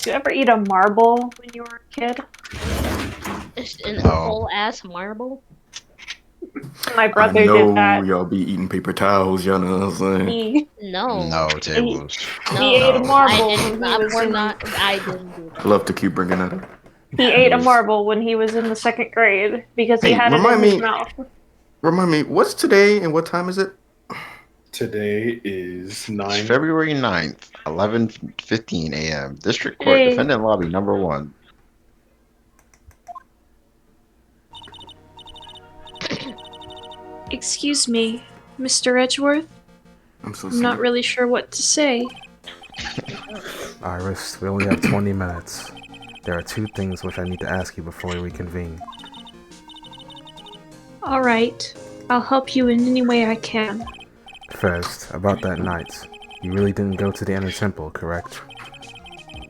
Did you ever eat a marble when you were a kid? An whole ass marble? My I brother know did that. y'all be eating paper towels, y'all know what I'm saying? No. No, Tablez. He ate a No. marble I when did he not. was We're in. not. I didn't do I that. love to keep bringing that up. He ate a marble when he was in the 2nd grade because he Hey, had it in remind his me- mouth. Remind me, what's today and what time is it? Today is It's 9. February 9th, 11:15 a.m. District Court, Hey. Defendant Lobby number 1. Excuse me, Mr. Edgeworth? I'm so I'm not sorry. really sure what to say. Iris, we only have 20 minutes. There are 2 things which I need to ask you before we reconvene. Alright, I'll help you in any way I can. First, about that night. You really didn't go to the inner temple, correct?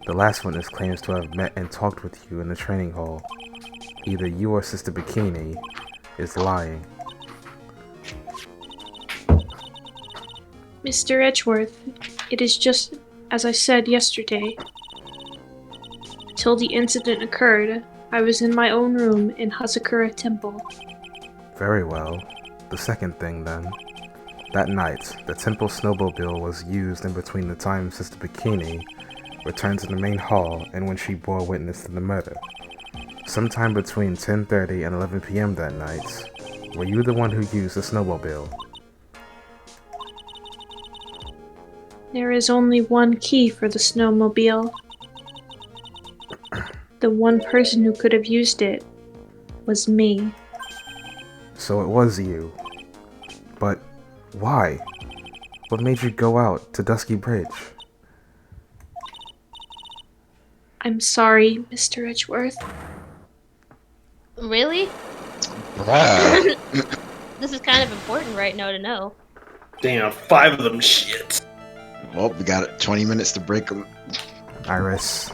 The last witness claims to have met and talked with you in the training hall. Either you or Sister Bikini is lying. Mr. Edgeworth, it is just as I said yesterday. Till the incident occurred, I was in my own room in Hazakura Temple. Very well. The second thing, then. That night, the temple snowmobile was used in between the time Sister Bikini returned to the main hall and when she bore witness to the murder. Sometime between 10:30 and 11 p.m. that night, were you the one who used the snowmobile? There is only one key for the snowmobile. The one person who could have used it was me. So it was you. But why? What made you go out to Dusky Bridge? I'm sorry, Mr. Edgeworth. Really? Bruh. This is kind of important right now to know. Damn, 5 of them shit. Well, we got 20 minutes to break them. Iris,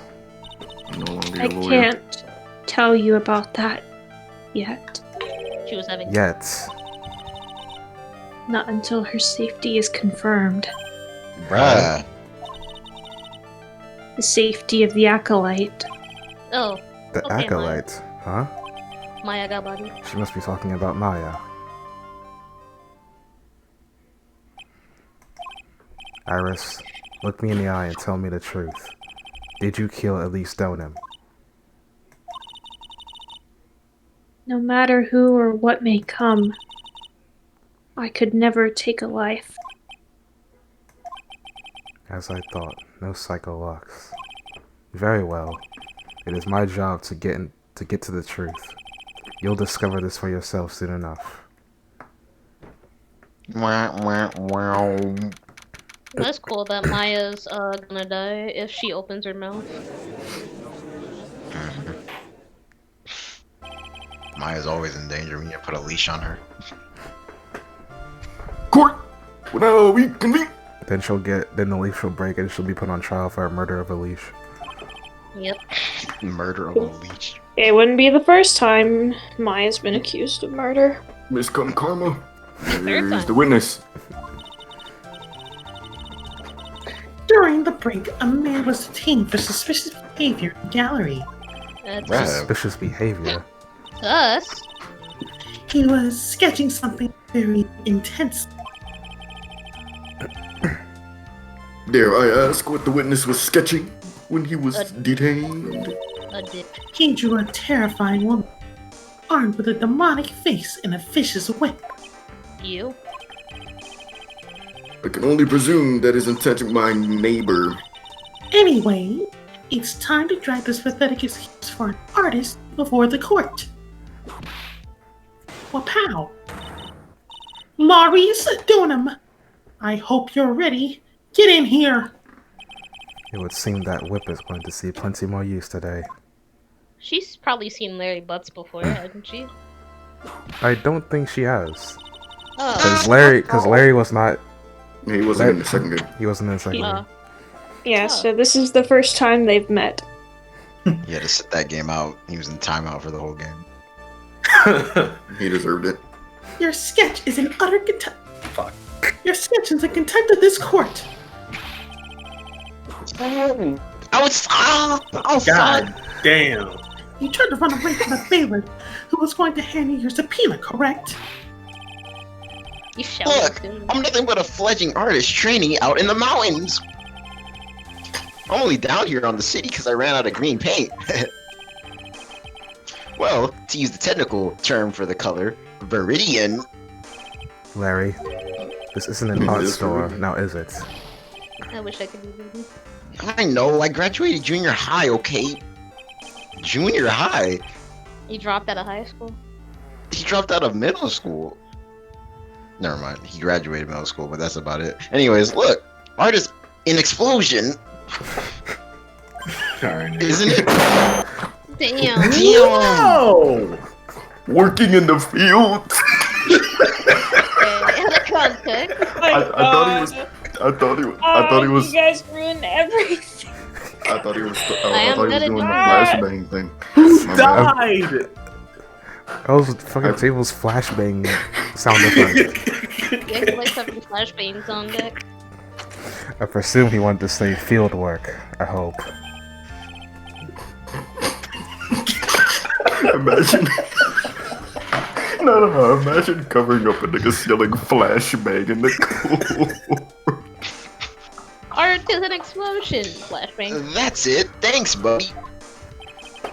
I'm no longer I your lawyer. can't tell you about that yet. She was having. yet. Not until her safety is confirmed. Bruh. The safety of the Acolyte. Oh, The Okay, Acolyte, huh? Maya got body. She must be talking about Maya. Iris, look me in the eye and tell me the truth. Did you kill Elise Stoneham? No matter who or what may come, I could never take a life. As I thought, no psycho locks. Very well. It is my job to get to the truth. You'll discover this for yourself soon enough. Wah, wah, wow. That's cool that Maya's gonna die if she opens her mouth. Maya's always in danger. We need to put a leash on her. Court! Well, we convene! Then the leash will break and she'll be put on trial for a murder of a leash. Yep. Murder of a leech. It wouldn't be the first time Maya's been accused of murder. Miscom Karma. Third Here's time. the witness. During the break, a man was detained for suspicious behavior in the gallery. That's Bruh. Suspicious behavior. us. He was sketching something very intense. Dare I ask what the witness was sketching when he was detained? A dick. He drew a terrifying woman, armed with a demonic face and a vicious whip. You. I can only presume that isn't touching my neighbor. Anyway, it's time to drag this pathetic excuse for an artist before the court. Wapow! Maurice Dunham, I hope you're ready. Get in here. It would seem that Whip is going to see plenty more use today. She's probably seen Larry Butts before, hasn't she? I don't think she has. Oh. Because Larry was not. He wasn't in the second game. He wasn't in the second Uh, game. Yeah, Oh. so this is the first time they've met. He had to sit that game out. He was in timeout for the whole game. He deserved it. Your sketch is an utter contempt. Fuck. Your sketch is a contempt of this court. I was God damn. You tried to run away from the Phaith, who was going to hand you your subpoena, correct? You shall Look, I'm nothing but a fledgling artist training out in the mountains. I'm only down here on the city because I ran out of green paint. Well, to use the technical term for the color, Viridian. Larry, this isn't an art store, now is it? I wish I could do that. I know, I graduated junior high, okay? Junior high? You dropped out of high school? He dropped out of middle school. Never mind, he graduated middle school, but that's about it. Anyways, look, art is an explosion, Alright. isn't it? Damn. No! Working in the field. Okay, out of context. I thought he was. You guys ruined everything. I thought he was. I am doing good the at flashbang thing. My bad. Died! That was fucking Table's flashbang sound effect. You guys like having flashbangs on deck? I presume he wanted to say field work, I hope. Imagine. No, imagine covering up a nigga stealing flashbang in the cool. Art is an explosion. Flashbang. That's it, thanks, buddy.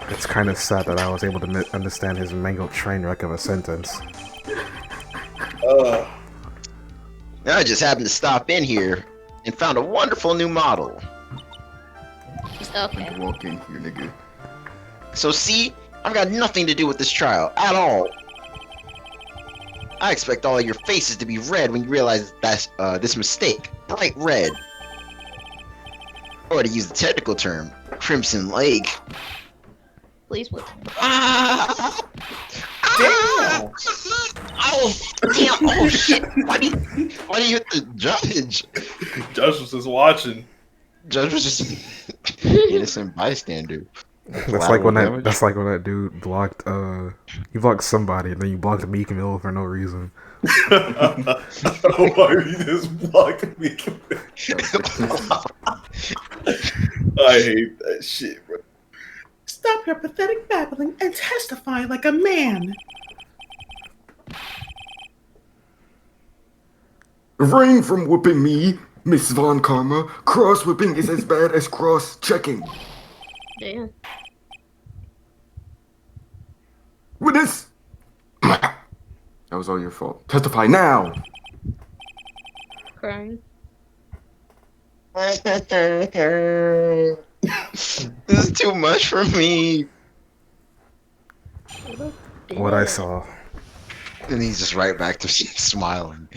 It's kind of sad that I was able to understand his mangled train wreck of a sentence. I just happened to stop in here and found a wonderful new model. Okay. Walk in here, nigga. So see, I've got nothing to do with this trial at all. I expect all of your faces to be red when you realize that's this mistake. Bright red. Or to use the technical term, crimson lake. Please, what? Ah! Damn! Oh, damn! Oh shit! Why do you hit the judge? Josh was just watching. Judge was just innocent bystander. That's like when that dude blocked he blocked somebody and then you blocked Meek Mill for no reason. Why you just blocked me? I hate that shit, bro. Stop your pathetic babbling and testify like a man. Refrain from whipping me, Miss Von Karma. Cross-whipping is as bad as cross-checking. Damn. Witness! That was all your fault. Testify now! Crying. This is too much for me. What I saw. And he's just right back to smiling.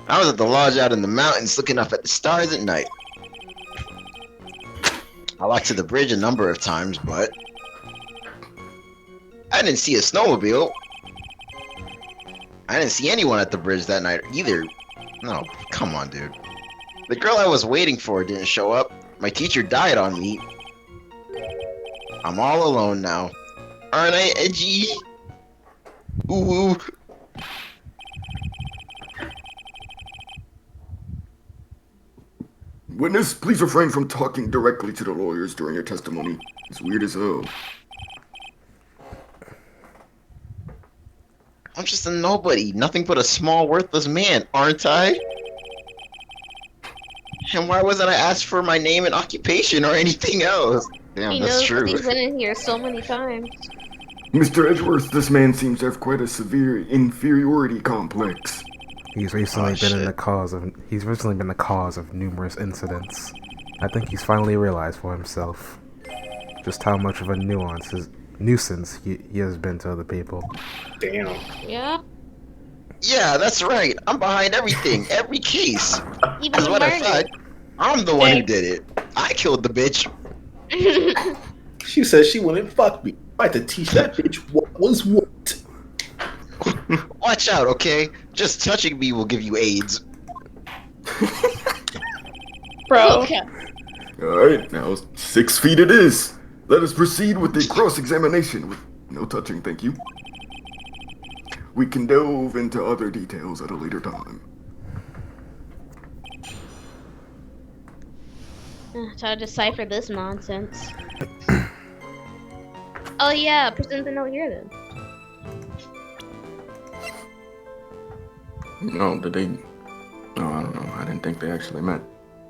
I was at the lodge out in the mountains looking up at the stars at night. I walked to the bridge a number of times, but I didn't see a snowmobile. I didn't see anyone at the bridge that night either. No, come on, dude. The girl I was waiting for didn't show up. My teacher died on me. I'm all alone now. Aren't I edgy? Ooh. Witness, please refrain from talking directly to the lawyers during your testimony. It's weird as hell. I'm just a nobody, nothing but a small, worthless man, aren't I? And why wasn't I asked for my name and occupation or anything else? Damn, He that's knows true. that he's been in here so many times. Mr. Edgeworth, this man seems to have quite a severe inferiority complex. He's recently Oh, been the cause of numerous incidents. I think he's finally realized for himself just how much of a nuisance he has been to other people. Damn. Yeah? Yeah, that's right. I'm behind everything, every case. Even As the a matter of murder. fact, I'm the one who did it. I killed the bitch. She said she wouldn't fuck me. I had to teach that bitch what was what. Watch out, okay? Just touching me will give you AIDS. Bro. Okay. Alright, now 6 feet it is. Let us proceed with the cross-examination. With no touching, thank you. We can delve into other details at a later time. Try to decipher this nonsense. Oh yeah, present the note here then. No, did they? No, I don't know. I didn't think they actually met.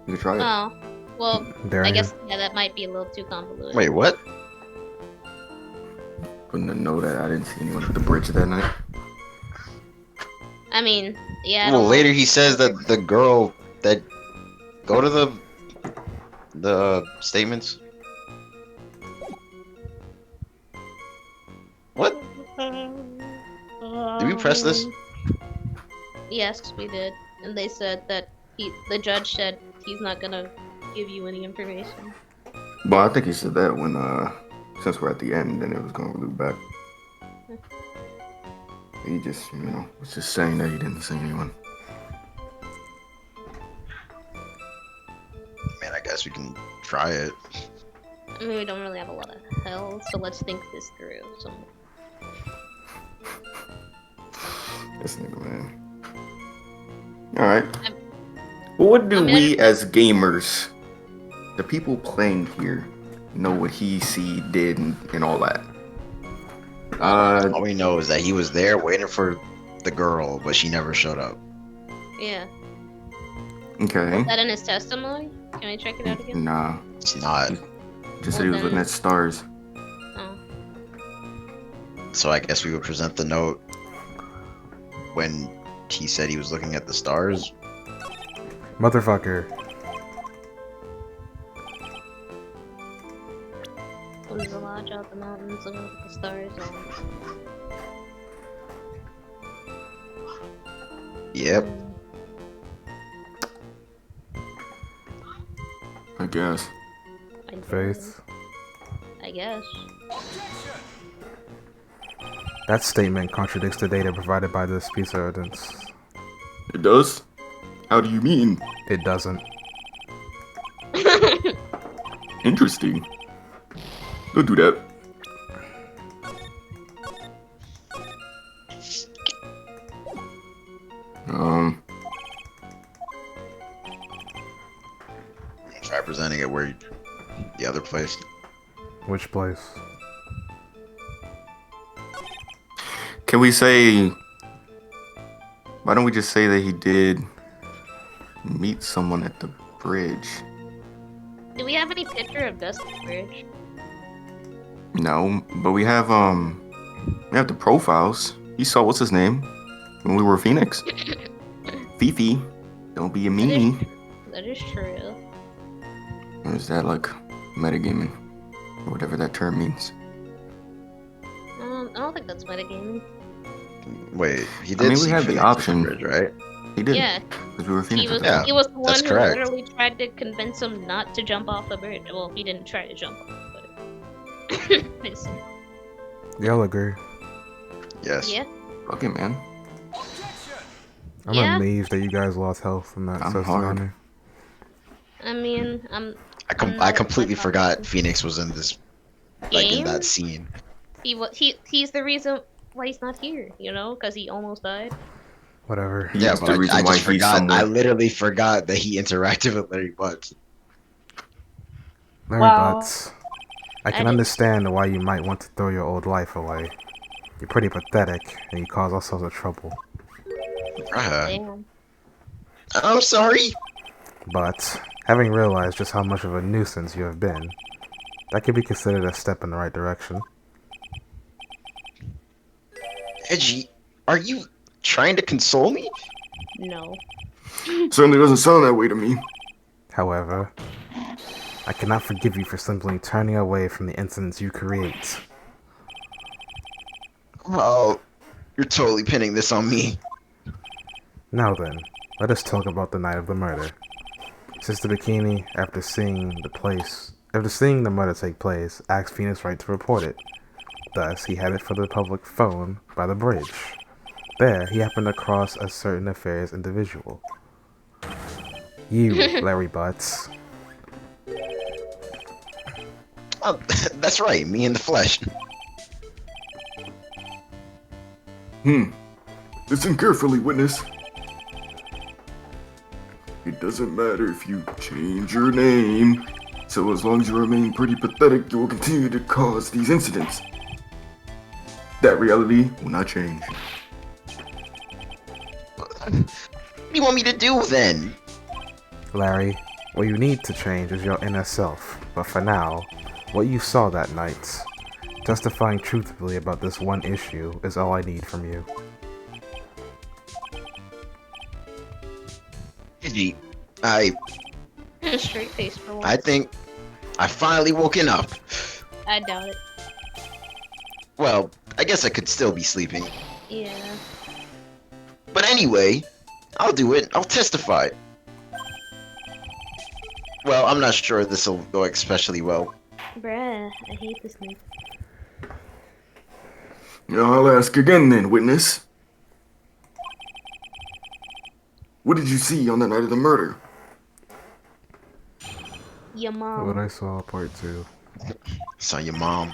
You could try it. Oh, well, Dare I you? guess yeah, that might be a little too convoluted. Wait, what? Couldn't know that I didn't see anyone at the bridge that night. I mean, yeah. I Well, don't later know. he says that the girl that go to the statements. What? Did we press this? Yes, we did, and they said that the judge said he's not gonna give you any information. But I think he said that when, since we're at the end, then it was going to loop back. He just, was just saying that he didn't see anyone. Man, I guess we can try it. I mean, we don't really have a lot of health, so let's think this through. So, This nigga, man. Alright. Well, what do we as gamers, the people playing here, know what he did, and all that? All we know is that he was there waiting for the girl, but she never showed up. yeah. Okay. Is that in his testimony? Can I check it out again? Nah. It's not. Just said he was looking at stars. Oh. So I guess we would present the note when he said he was looking at the stars. Motherfucker. There's a lodge out the mountains looking at the stars. Yep. I guess. Phaith. I guess. That statement contradicts the data provided by this piece of evidence. It does? How do you mean? It doesn't. Interesting. Don't do that. Try presenting it where the other place. Which place? Can we say... Why don't we just say that he did meet someone at the bridge? Do we have any picture of Dusty Bridge? No, but we have the profiles. You saw what's his name when we were Phoenix. Fifi, don't be a meanie. That is true. Or is that like metagaming? Or whatever that term means. I don't think that's metagaming. Wait, he did. I mean, we see had the Phoenix at option. bridge, right? He did. Yeah. Because we were Phoenix. Yeah, He was the one that's who correct. literally tried to convince him not to jump off the bridge. Well, he didn't try to jump off, but... Basically. Y'all agree? Yes. Yeah. Fuck it, man. I'm Yeah. amazed that you guys lost health from that I'm testimony. hard. I mean, I'm I not completely like forgot that. Phoenix was in this, like in Game? that scene. He's the reason why he's not here, you know, because he almost died. Whatever. He's Yeah, the but reason I why just he's forgot. somewhere. I literally forgot that he interacted with Larry Butts. Larry Wow. Butts. I can didn't- understand why you might want to throw your old life away. You're pretty pathetic, and you cause all sorts of trouble. Damn. I'm sorry. But, having realized just how much of a nuisance you have been, that could be considered a step in the right direction. Edgy, are you trying to console me? No. Certainly doesn't sound that way to me. However, I cannot forgive you for simply turning away from the incidents you create. Oh, you're totally pinning this on me. Now then, let us talk about the night of the murder. Sister Bikini, after seeing the murder take place, asked Phoenix Wright to report it. Thus, he headed for the public phone by the bridge. There, he happened across a certain nefarious individual. You, Larry Butts. Oh, that's right, me in the flesh. Listen carefully, witness. It doesn't matter if you change your name. So as long as you remain pretty pathetic, you will continue to cause these incidents. That reality will not change. What do you want me to do then? Larry, what you need to change is your inner self, but for now, what you saw that night, testifying truthfully about this one issue, is all I need from you. Gigi, Straight face for once. I think I finally woken up. I doubt it. Well, I guess I could still be sleeping. Yeah. But anyway, I'll do it. I'll testify. Well, I'm not sure this will go especially well. Bruh, I hate this thing. I'll ask again then, witness. What did you see on the night of the murder? Your mom. What I saw, part 2. Saw your mom.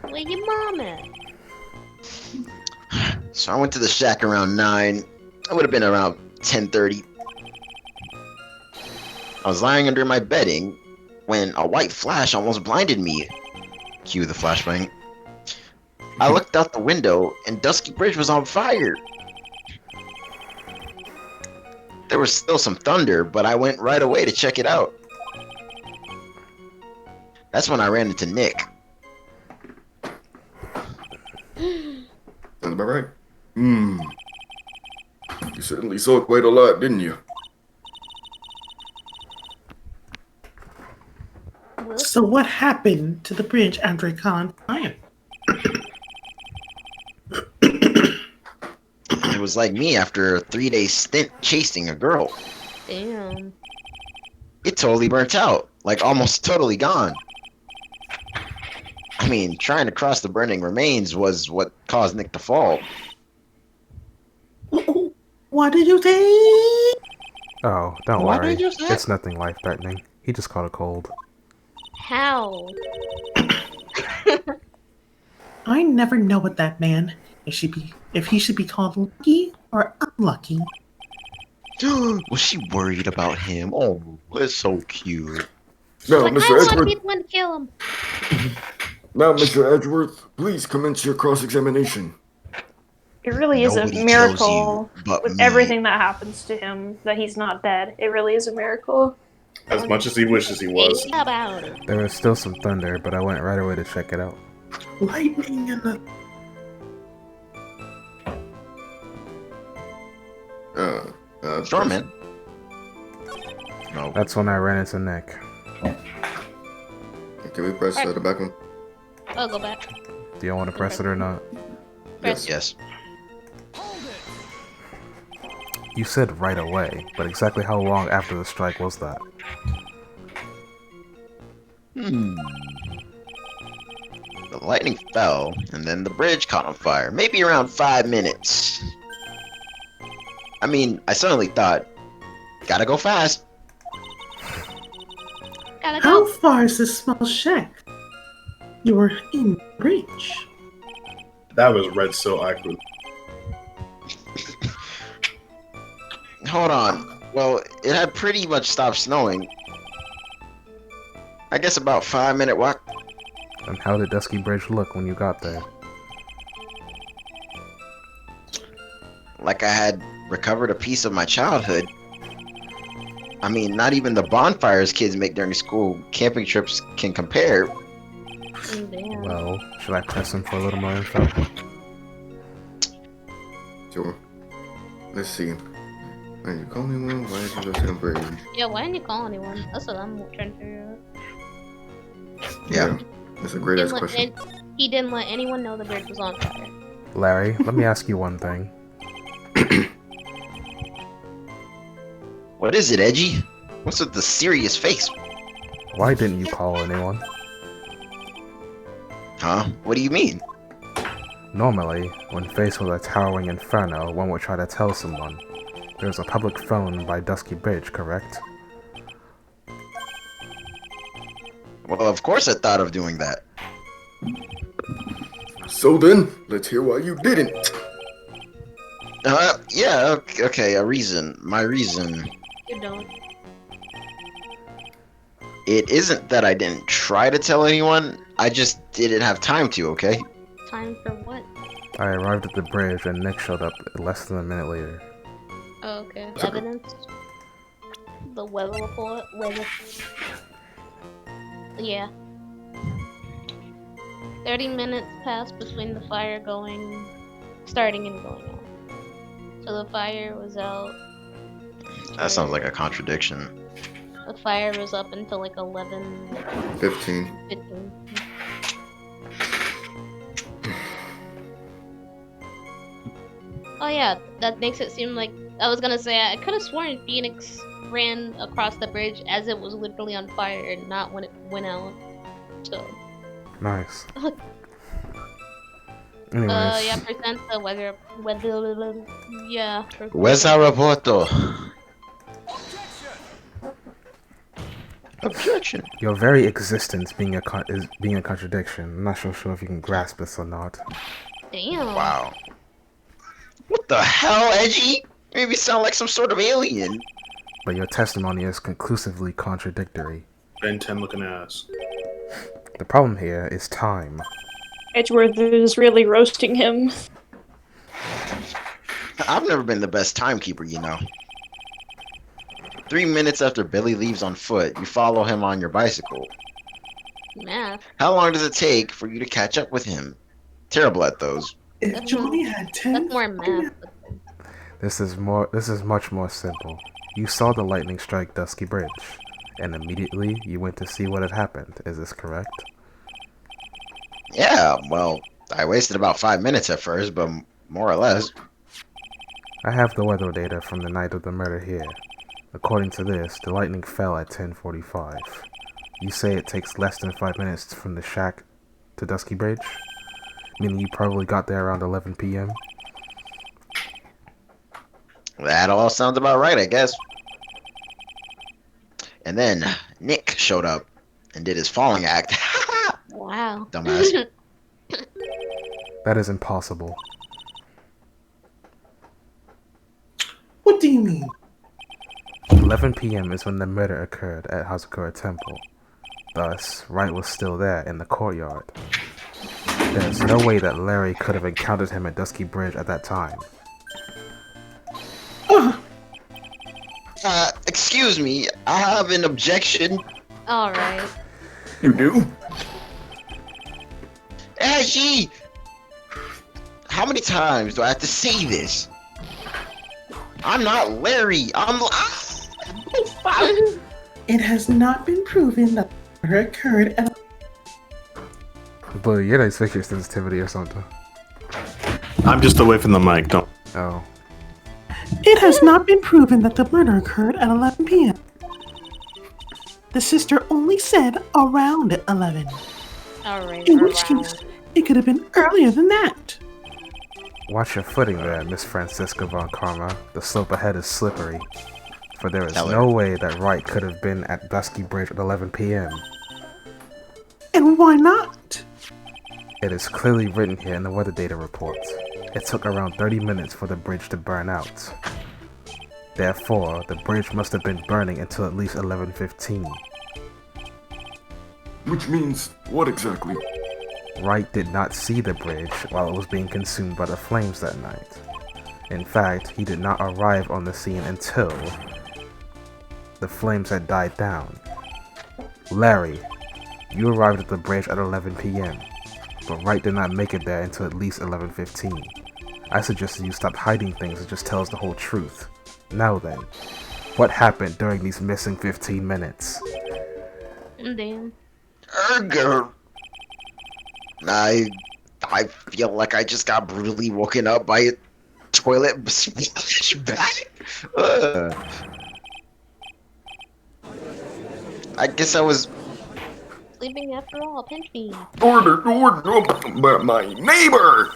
Where your mom at? So I went to the shack around 9. I would have been around 10:30. I was lying under my bedding when a white flash almost blinded me. Cue the flashbang. I looked out the window and Dusky Bridge was on fire. There was still some thunder, but I went right away to check it out. That's when I ran into Nick. Sounds about right. You certainly saw quite a lot, didn't you? So what happened to the bridge after it caught on fire? It was like me after a 3-day stint chasing a girl. Damn. It totally burnt out. Like almost totally gone. I mean, trying to cross the burning remains was what caused Nick to fall. What did you say? Oh, don't What worry. did you say? It's nothing life-threatening. He just caught a cold. How? I never know with that man. If he should be called lucky or unlucky. Was she worried about him? Oh, that's so cute. Now, Like, I Mr. want to Edgeworth. be the one to kill him. Now, Mr. Edgeworth, please commence your cross-examination. It really is Nobody a chose miracle you but with me. everything that happens to him that he's not dead. It really is a miracle. As much as he wishes he was. How about it? There was still some thunder, but I went right away to check it out. Lightning and the... Sure, man. No. That's when I ran into Nick. Can we press the back one? I'll go back. Do you want to press it or not? Press. Yes. You said right away, but exactly how long after the strike was that? The lightning fell, and then the bridge caught on fire. Maybe around 5 minutes. I mean, I suddenly thought, gotta go fast. Gotta How go. far is this small shack? You were in reach. That was read so accurately. Hold on. Well, it had pretty much stopped snowing. I guess about 5-minute walk. And how did Dusky Bridge look when you got there? Like I had recovered a piece of my childhood. I mean, not even the bonfires kids make during school camping trips can compare. Damn. Well, should I press him for a little more info? Sure. Let's see. When you call anyone, why did you go to the bridge? Yeah, why didn't you call anyone? That's what I'm trying to figure out. Yeah. That's a great ass question. He didn't let anyone know the bridge was on fire. Larry, let me ask you one thing. What is it, Edgy? What's with the serious face? Why didn't you call anyone? Huh? What do you mean? Normally, when faced with a towering inferno, one would try to tell someone. There's a public phone by Dusky Bridge, correct? Well, of course I thought of doing that. So then, let's hear why you didn't. Yeah, okay, a reason. My reason. You don't. It isn't that I didn't try to tell anyone, I just didn't have time to, okay? Time for what? I arrived at the bridge and Nick showed up less than a minute later. Oh, okay. Evidence? The weather report? Weather. Yeah. 30 minutes passed between the fire starting and going out. So the fire was out. That sounds like a contradiction. The fire was up until like 11. 15. 15. Oh yeah, that makes it seem like I was gonna say I could have sworn Phoenix ran across the bridge as it was literally on fire, and not when it went out. So. Nice. Anyways. Yeah, present the weather. Yeah. Where's our reporter? Objection. Your very existence is being a contradiction. I'm not so sure if you can grasp this or not. Damn. Wow. What the hell, Edgy? Maybe sound like some sort of alien. But your testimony is conclusively contradictory. Ben 10 looking ass. The problem here is time. Edgeworth is really roasting him. I've never been the best timekeeper, you know. 3 minutes after Billy leaves on foot, you follow him on your bicycle. Math. How long does it take for you to catch up with him? Terrible at those. If Johnny had 10, That's more math. This is much more simple. You saw the lightning strike Dusky Bridge, and immediately you went to see what had happened. Is this correct? Yeah, well, I wasted about 5 minutes at first, but more or less. I have the weather data from the night of the murder here. According to this, the lightning fell at 10:45. You say it takes less than 5 minutes from the shack to Dusky Bridge? Meaning you probably got there around 11 p.m.? That all sounds about right, I guess. And then Nick showed up and did his falling act. Wow. Dumbass. That is impossible. what do you mean? 11 p.m. is when the murder occurred at Hazakura Temple. Thus, Wright was still there in the courtyard. There's no way that Larry could have encountered him at Dusky Bridge at that time. Excuse me, I have an objection. Alright. You do? Ashy! How many times do I have to say this? I'm not Larry, It has not been proven that the murder occurred at But you don't expect your sensitivity or something. I'm just away from the mic. Don't. Oh. It has not been proven that the murder occurred at 11 p.m. The sister only said around 11. Alright. In which case, it could have been earlier than that. Watch your footing there, Miss Francisca von Karma. The slope ahead is slippery. For there is no way that Wright could have been at Dusky Bridge at 11 p.m. And why not? It is clearly written here in the weather data report. It took around 30 minutes for the bridge to burn out. Therefore, the bridge must have been burning until at least 11:15. Which means what exactly? Wright did not see the bridge while it was being consumed by the flames that night. In fact, he did not arrive on the scene until the flames had died down. Larry, you arrived at the bridge at 11 p.m., but Wright did not make it there until at least 11:15. I suggest you stop hiding things and just tell us the whole truth. Now then, what happened during these missing 15 minutes? Damn. Erger. I feel like I just got brutally woken up by a toilet splash. I guess I was. Sleeping after all, pinch me. Order, but my neighbor!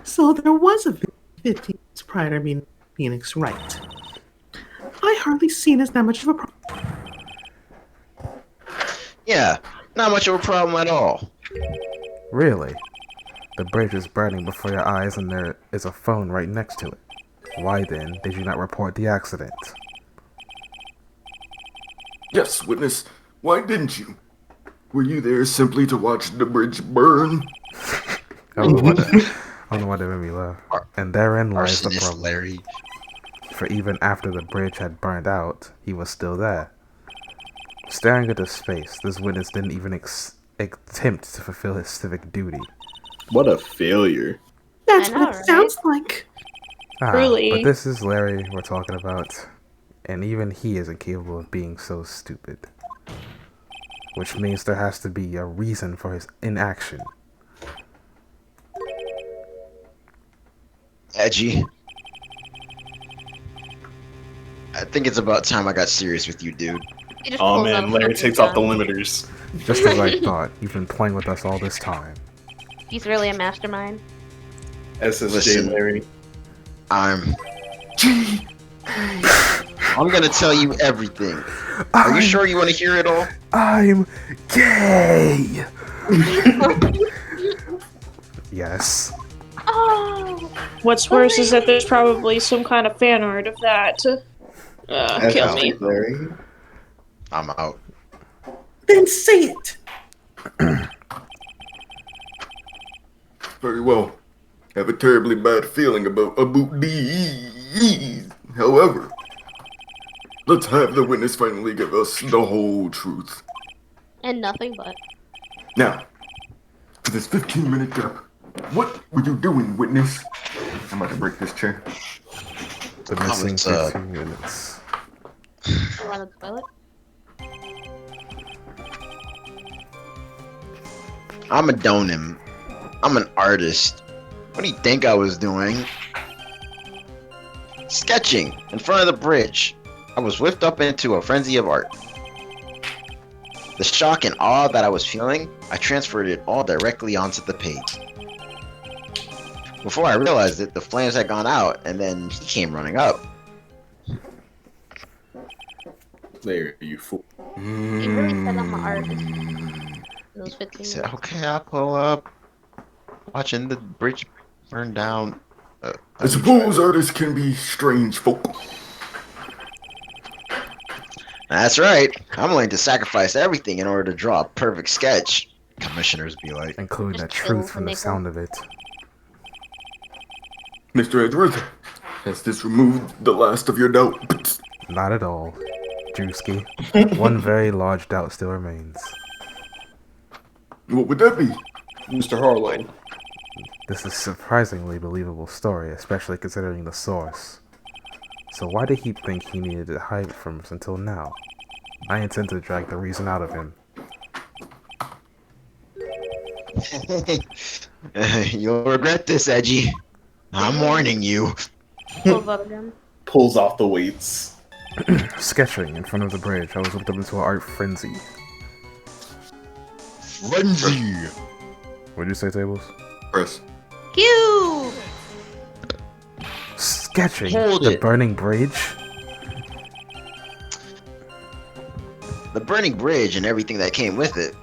So there was a 15 minutes prior to being Phoenix, right? I hardly seen as that much of a problem. Yeah, not much of a problem at all. Really? The bridge is burning before your eyes and there is a phone right next to it. Why then did you not report the accident? Yes, witness. Why didn't you? Were you there simply to watch the bridge burn? I don't know why that made me laugh. And therein lies the Arsonist problem. Larry. For even after the bridge had burned out, he was still there. Staring at his face, this witness didn't even attempt to fulfill his civic duty. What a failure. That's I know, what it right? sounds like. Truly. But this is Larry we're talking about, and even he isn't capable of being so stupid. Which means there has to be a reason for his inaction. Edgy. I think it's about time I got serious with you, dude. He just Oh pulls man, out Larry something takes off the dumb. limiters. Just as I thought, you've been playing with us all this time. He's really a mastermind. SSJ Listen. Larry. I'm gonna tell you everything. Are you sure you want to hear it all? I'm gay! Yes. Oh, What's worse is that there's probably some kind of fan art of that. Kill me. SSJ Larry. I'm out. Then say it. Very well. Have a terribly bad feeling about these. However, let's have the witness finally give us the whole truth. and nothing but. Now, for this 15-minute gap, what were you doing, witness? I'm about to break this chair. The Oh, missing it's, 15 minutes. You want the toilet? I'm a donim. I'm an artist. What do you think I was doing? Sketching in front of the bridge. I was whipped up into a frenzy of art. The shock and awe that I was feeling, I transferred it all directly onto the page. Before I realized it, the flames had gone out, and then he came running up. Larry, you fool. He really said I'm an artist. Those 15 He said, minutes. okay, I'll pull up. Watching the bridge burn down. I suppose artists can be strange folk. That's right. I'm willing to sacrifice everything in order to draw a perfect sketch. Commissioners be like, Including the Just chill truth from when the they sound of it. Mr. Edgeworth, has this removed the last of your doubt? Not at all. Drewski. One very large doubt still remains. What would that be? Mr. Harline. This is a surprisingly believable story, especially considering the source. So why did he think he needed to hide it from us until now? I intend to drag the reason out of him. you'll regret this, Edgy. I'm warning you. Pulls out again. Pulls off the weights. Sketching in front of the bridge, I was whipped up into an art frenzy. Frenzy. What'd you say, Tablez? Press. Cute! Sketching Hold the it. burning bridge? The burning bridge and everything that came with it.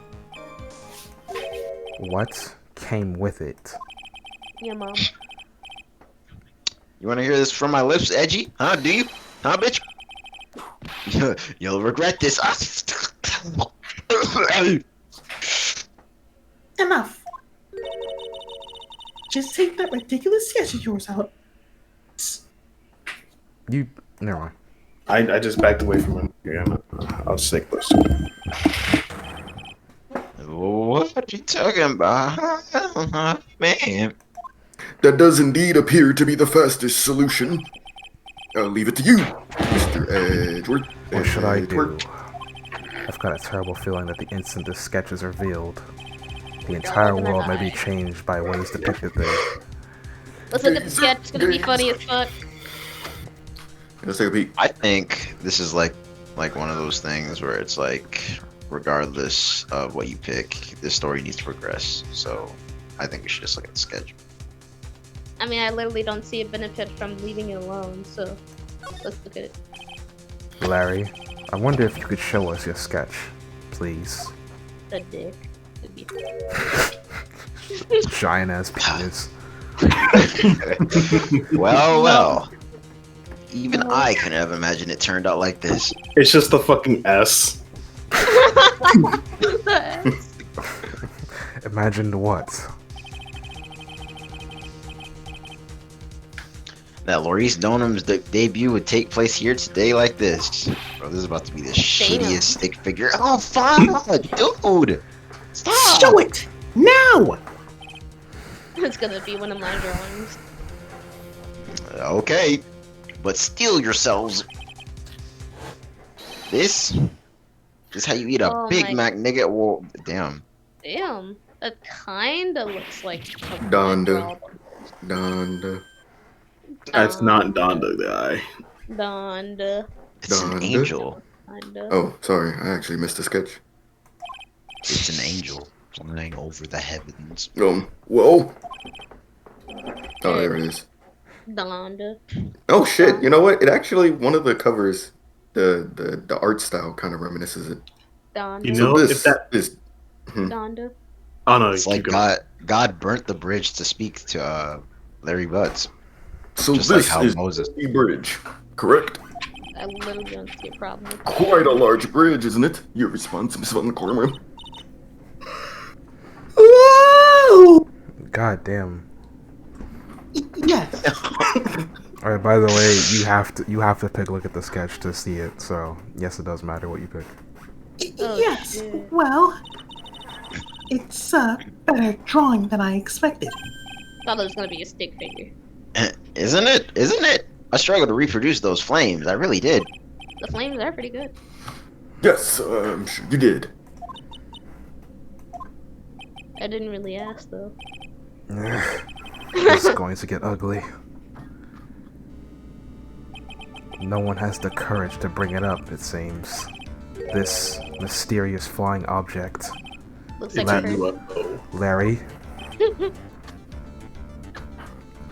What came with it? Yeah, mom. You want to hear this from my lips, Edgy? Huh? Do you? Huh, bitch? You'll regret this. Enough. Just take that ridiculous sketch of yours out. You... Never mind. I just backed away from him. Yeah, I'll just stay close to him. What you talking about? Man. That does indeed appear to be the fastest solution. I'll leave it to you, Mr. Edgeworth. What should I do? Edgeworth. I've got a terrible feeling that the instant this sketch is revealed, the entire look in world that may be eye. changed by ways depicted there. Let's look at the sketch. It's gonna be funny as fuck. Let's take a peek. I think this is like one of those things where it's like, regardless of what you pick, this story needs to progress. So I think we should just look at the sketch. I mean, I literally don't see a benefit from leaving it alone, so let's look at it. Larry, I wonder if you could show us your sketch, please. The dick. Would be- Giant ass penis. Well, Even I couldn't have imagined it turned out like this. It's just the fucking S. Imagined what? That Maurice Donham's debut would take place here today like this. Bro, this is about to be the shittiest stick figure. Oh, fuck! Dude! Stop! Show it! Now! It's gonna be one of my drawings. Okay. But steel yourselves. This is how you eat a Big Mac, nigga. Whoa, damn. Damn. That kinda looks like a Donda. Donda. That's not Donda guy. Donda. It's an angel. Donda. Oh, sorry. I actually missed a sketch. It's an angel flying over the heavens. Whoa. Oh, there it is. Donda. Oh shit! You know what? It actually one of the covers, the art style kind of reminisces it. Donda. You know, this if that is. Donda. Oh no, It's like God burnt the bridge to speak to Larry Butts. So Just this like how is Moses. the bridge, correct? I literally don't see a problem with that. Quite a large bridge, isn't it? Your response, Miss Van Cornwall. Whoa! God damn. Yes. Alright, by the way, you have to take a look at the sketch to see it, so yes, it does matter what you pick. Yes. Shit. Well, it's a better drawing than I expected. Thought it was gonna be a stick figure. Isn't it? Isn't it? I struggled to reproduce those flames. I really did. The flames are pretty good. Yes, I'm sure you did. I didn't really ask though. It's going to get ugly. No one has the courage to bring it up, it seems. This mysterious flying object. Looks like Let- a bird. Larry,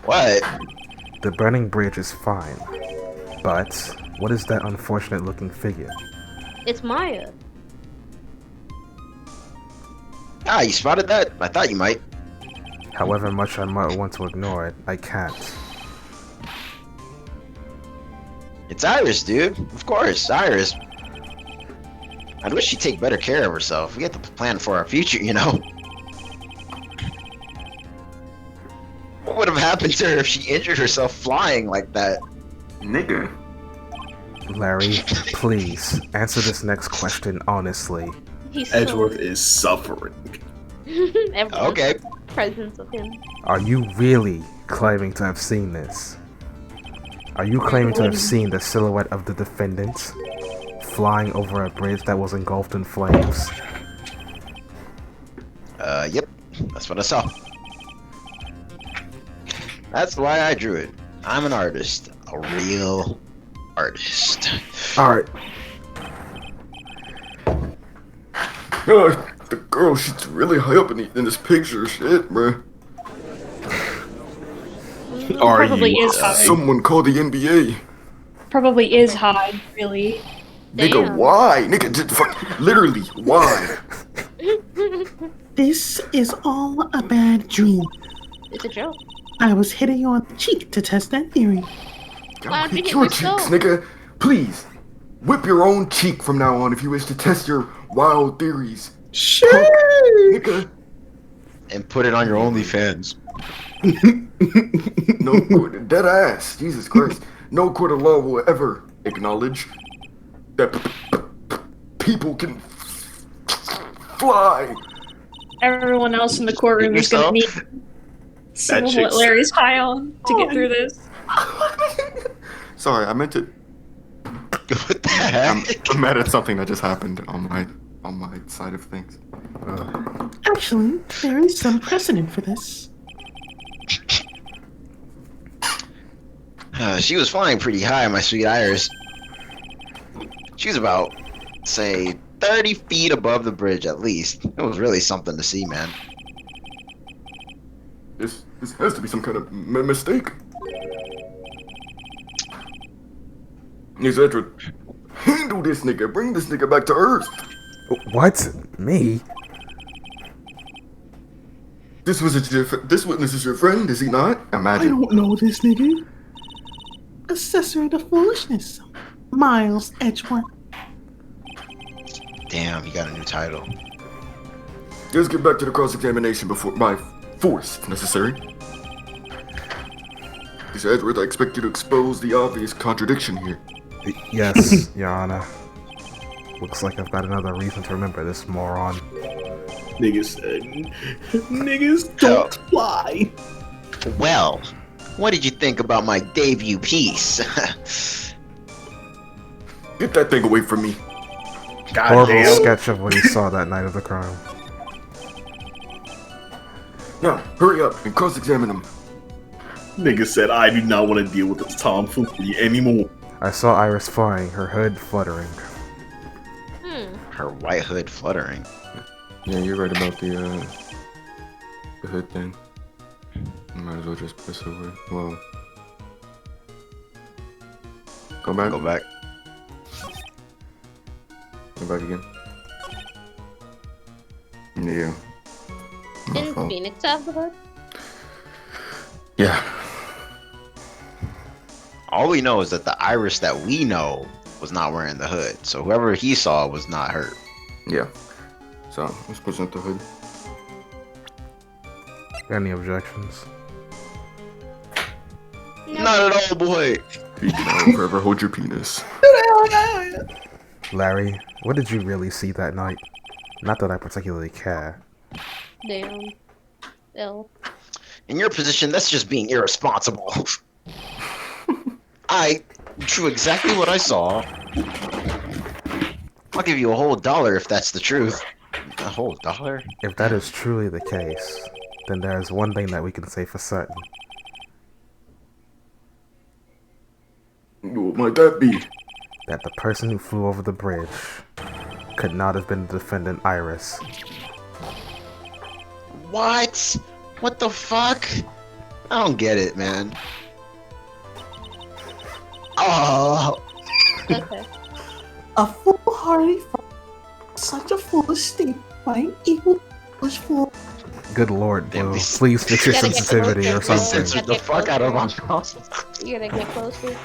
What? the burning bridge is fine, but what is that unfortunate looking figure? It's Maya. Ah, you spotted that? I thought you might. However much I might want to ignore it, I can't. It's Iris, dude. Of course, Iris. I wish she'd take better care of herself. We have to plan for our future, you know. What would have happened to her if she injured herself flying like that? Nigga. Larry, please, answer this next question honestly. He's Edgeworth is suffering. Everyone's Okay. presence of him. Are you really claiming to have seen this? Are you claiming to have seen the silhouette of the defendant flying over a bridge that was engulfed in flames? Yep. That's what I saw. That's why I drew it. I'm an artist. A real artist. Alright, The girl, she's really high up in this picture. Shit, bruh. Are Probably you? is high. Someone call the NBA. Probably is high, really. Nigga, Damn. why? Nigga, literally, why? This is all a bad dream. It's a joke. I was hitting you on the cheek to test that theory. Why don't you Hit hit your yourself? cheeks, nigga. Please, whip your own cheek from now on if you wish to test your wild theories. Sure. Nigga, And put it on your OnlyFans. no, dead ass. Jesus Christ. No court of law will ever acknowledge that people can fly. Everyone else in the courtroom is gonna need some of what chick's- Larry's high on to get through this. Sorry, I meant to. What the heck? I'm mad at something that just happened on my side of things. Actually, there is some precedent for this. She was flying pretty high, my sweet Iris. She was about, say, 30 feet above the bridge at least. It was really something to see, man. This has to be some kind of mistake. Etc. Handle this nigga. Bring this nigga back to Earth. What? Me? This witness is your friend, is he not? I Imagine. don't know this nigga. Accessory to foolishness. Miles Edgeworth. Damn, he got a new title. Let's get back to the cross-examination before my force, if necessary. Mr. Edgeworth, I expect you to expose the obvious contradiction here. Yes, Your Honor. Looks like I've got another reason to remember this moron. Niggas said, niggas don't fly. Well, what did you think about my debut piece? Get that thing away from me. Horrible Goddamn. sketch of what he saw that night of the crime. Now, hurry up and cross-examine him. Nigga said, I do not want to deal with this tomfoolery anymore. I saw Iris flying, her hood fluttering. Her white hood fluttering. Yeah, you're right about the hood thing. Might as well just piss away. Well, go back. Go back. Go back again. Yeah. My Didn't fault. Phoenix have the hood? Yeah. All we know is that the Iris that we know was not wearing the hood. So whoever he saw was not hurt. Yeah. So, let's present the hood. Any objections? No. Not at all, boy. You can forever hold your penis. Larry, what did you really see that night? Not that I particularly care. Damn. Ill. In your position, that's just being irresponsible. I drew exactly what I saw. I'll give you a whole $1 if that's the truth. A whole $1? If that is truly the case, then there is one thing that we can say for certain. What might that be? That the person who flew over the bridge could not have been the defendant Iris. What? What the fuck? I don't get it, man. Oh, Okay. A foolhardy fool. Such a foolish state by an equal foolish fool. Good lord, Damn, Blue. this- Please fix your Gotta get sensitivity or closer, something. censored the fuck out of my mouth. You gotta get closer.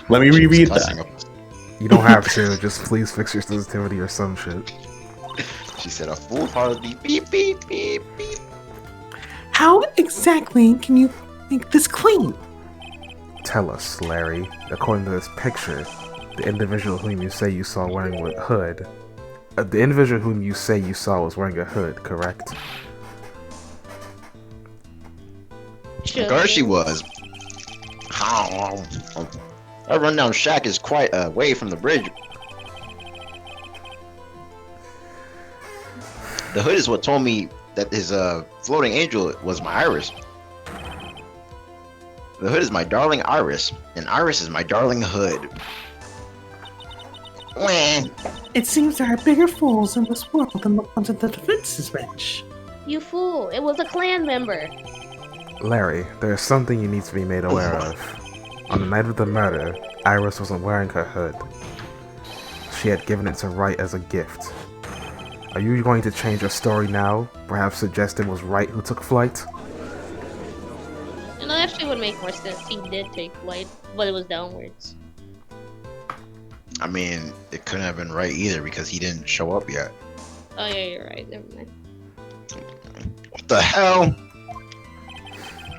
Let me reread that. You don't have to, just please fix your sensitivity or some shit. She said a foolhardy beep beep beep beep. How exactly can you make this clean? Tell us, Larry. According to this picture, the individual whom you say you saw wearing a hood... the individual whom you say you saw was wearing a hood, correct? Of course she was. That rundown shack is quite away from the bridge. The hood is what told me that his floating angel was my Iris. The hood is my darling Iris, and Iris is my darling hood. Wah. It seems there are bigger fools in this world than the ones at the defense's bench. You fool! It was a clan member. Larry, there is something you need to be made aware of. On the night of the murder, Iris wasn't wearing her hood. She had given it to Wright as a gift. Are you going to change your story now? Perhaps suggest it was Wright who took flight? And that actually would make more sense. He did take flight, but it was downwards. I mean, it couldn't have been right either because he didn't show up yet. Oh yeah, you're right. Never mind. What the hell?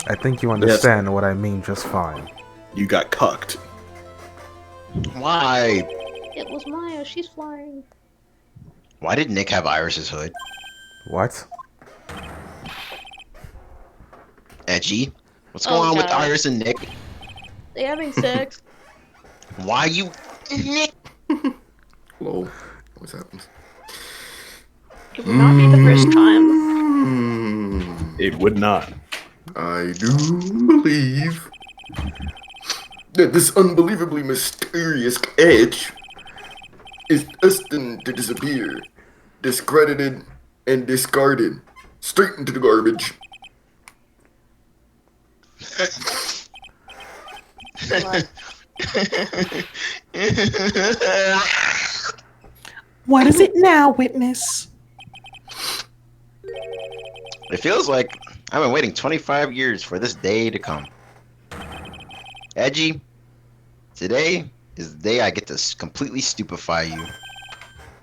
I think you understand what I mean just fine. You got cucked. Why? It was Maya. She's flying. Why did Nick have Iris's hood? What? Edgy? What's Oh, going on with God. Iris and Nick? They having sex? Why you... Nick? Hello. What happens? It would not be the first time. It would not. I do believe that this unbelievably mysterious edge is destined to disappear, discredited, and discarded straight into the garbage. What is it now, witness? It feels like I've been waiting 25 years for this day to come. Edgy, today is the day I get to completely stupefy you.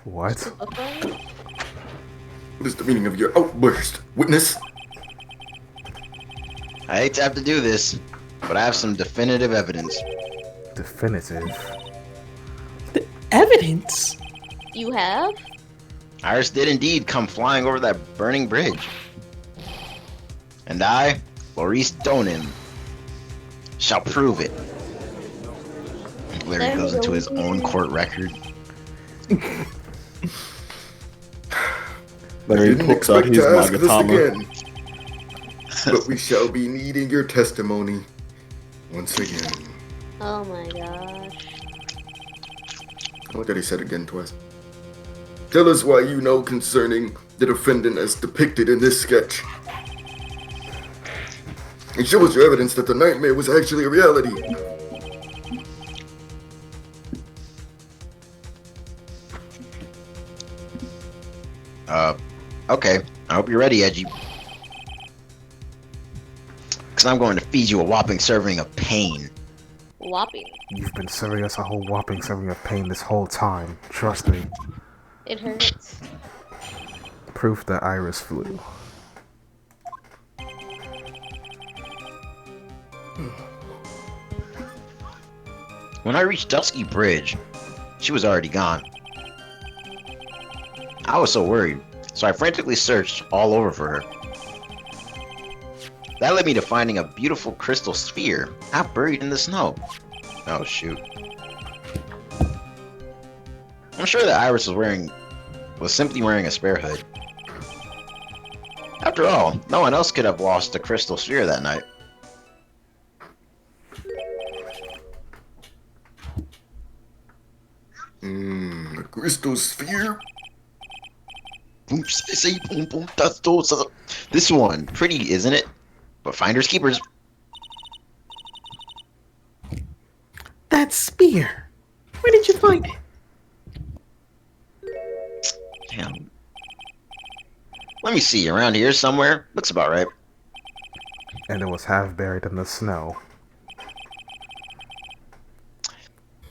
What? What is the meaning of your outburst, witness? I hate to have to do this, but I have some definitive evidence. Definitive. The evidence? You have? Iris did indeed come flying over that burning bridge. And I, Maurice Donin, shall prove it. Larry goes into his own court record. Larry Didn't pulls out expect his to ask this Magatama. again. But we shall be needing your testimony once again. Oh my gosh. I like that he said again twice. Tell us why you know concerning the defendant as depicted in this sketch. And show us your evidence that the nightmare was actually a reality. Okay. I hope you're ready, Edgy. Because I'm going to feed you a whopping serving of pain. Whopping. You've been serving us a whole whopping serving of pain this whole time. Trust me. It hurts. Proof that Iris flew. When I reached Dusky Bridge, she was already gone. I was so worried, so I frantically searched all over for her. That led me to finding a beautiful crystal sphere, half buried in the snow. Oh shoot. I'm sure that Iris was simply wearing a spare hood. After all, no one else could have lost the crystal sphere that night. A crystal sphere? This one, pretty, isn't it? But finders keepers. That spear. Where did you find it? Damn. Let me see, around here somewhere. Looks about right. And it was half buried in the snow.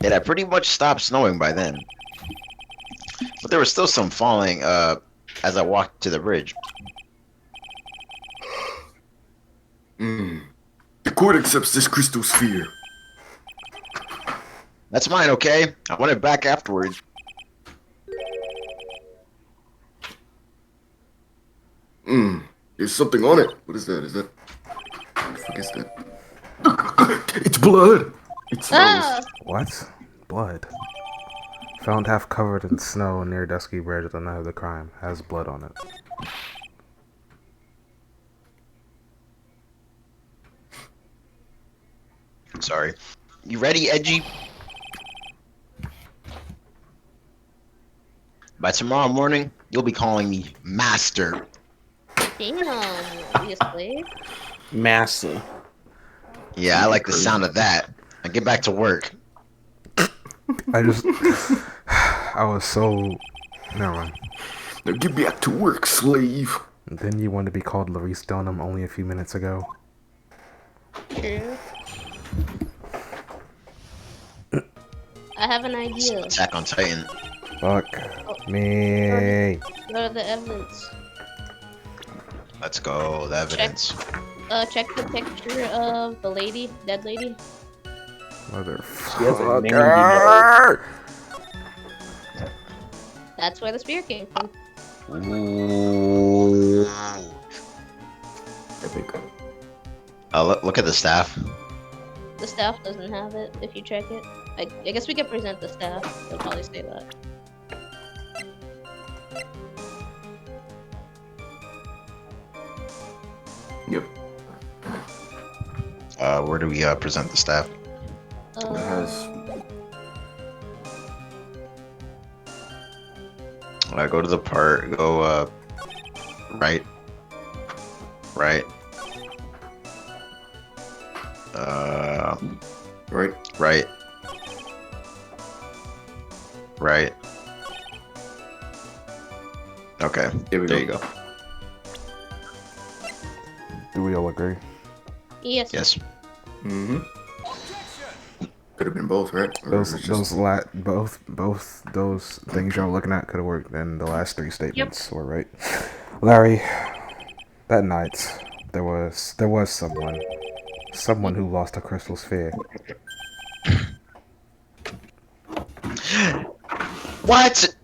It had pretty much stopped snowing by then. But there was still some falling as I walked to the bridge. The court accepts this crystal sphere. That's mine, okay? I want it back afterwards. There's something on it. What is that? What the fuck is that? It's blood! It smells. What? Blood. Found half covered in snow near Dusky Bridge the night of the crime. Has blood on it. Sorry. You ready, Edgy? By tomorrow morning, you'll be calling me Master. Damn, are you a slave? Massa. Yeah, I like the sound of that. Now get back to work. I was so... Never mind. Now get back to work, slave. Didn't you want to be called Larice Donham only a few minutes ago? True. I have an idea. Attack on Titan. Fuck me. What are the evidence? Let's go. The evidence. Check the picture of the lady, dead lady. Motherfucker! That's where the spear came from. Ooh. Epic. Look at the staff. The staff doesn't have it, if you check it. I guess we can present the staff. They'll probably say that. Yep. Where do we present the staff? It has. Go to the part. Go right. Right. Right. Right. Right. Okay. Here we There go. you go. Do we all agree? Yes. Yes. Mm-hmm. Could have been both, right? Both those things y'all looking at could have worked, and the last three statements were right. Larry, that night there was someone who lost a crystal sphere. What?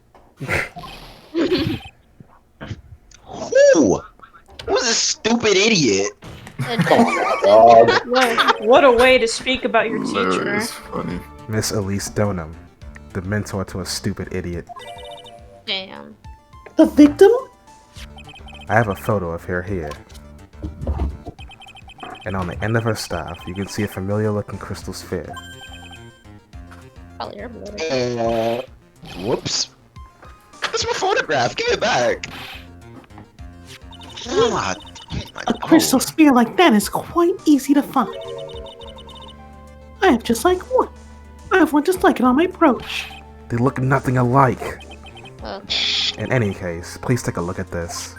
Who? Who's this stupid idiot? What a way to speak about your teacher. That is funny. Miss Elise Donham, the mentor to a stupid idiot. Damn. The victim? I have a photo of her here. And on the end of her staff, you can see a familiar-looking crystal sphere. Probably her brother. Whoops. That's my photograph. Give it back. God. A crystal sphere like that is quite easy to find. I have just like one. I have one just like it on my brooch. They look nothing alike. Oh. In any case, please take a look at this.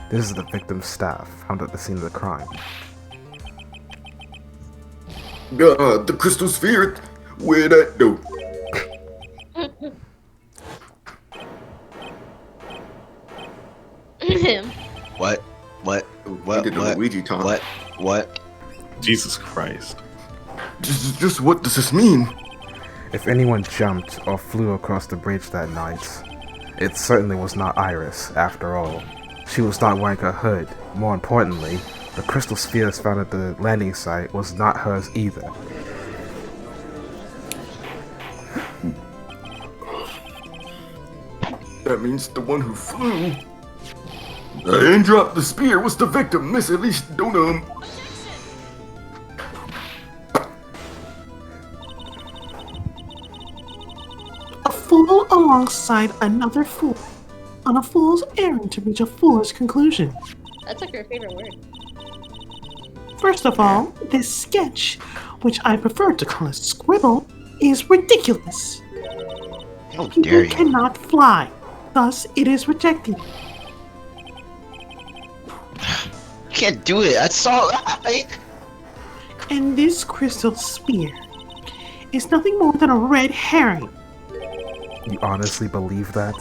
This is the victim's staff found at the scene of the crime. The crystal sphere. Where that do? Him. What? He did the Luigi time. What? Jesus Christ. Just what does this mean? If anyone jumped or flew across the bridge that night, it certainly was not Iris, after all. She was not wearing a hood. More importantly, the crystal spheres found at the landing site was not hers either. That means the one who flew and dropped the spear was the victim, Miss Elise Donham. A fool alongside another fool on a fool's errand to reach a foolish conclusion. That's like your favorite word. First of all, this sketch, which I prefer to call a scribble, is ridiculous. How People dare you? cannot fly, thus it is rejected. You can't do it. That's all. And this crystal spear is nothing more than a red herring. You honestly believe that?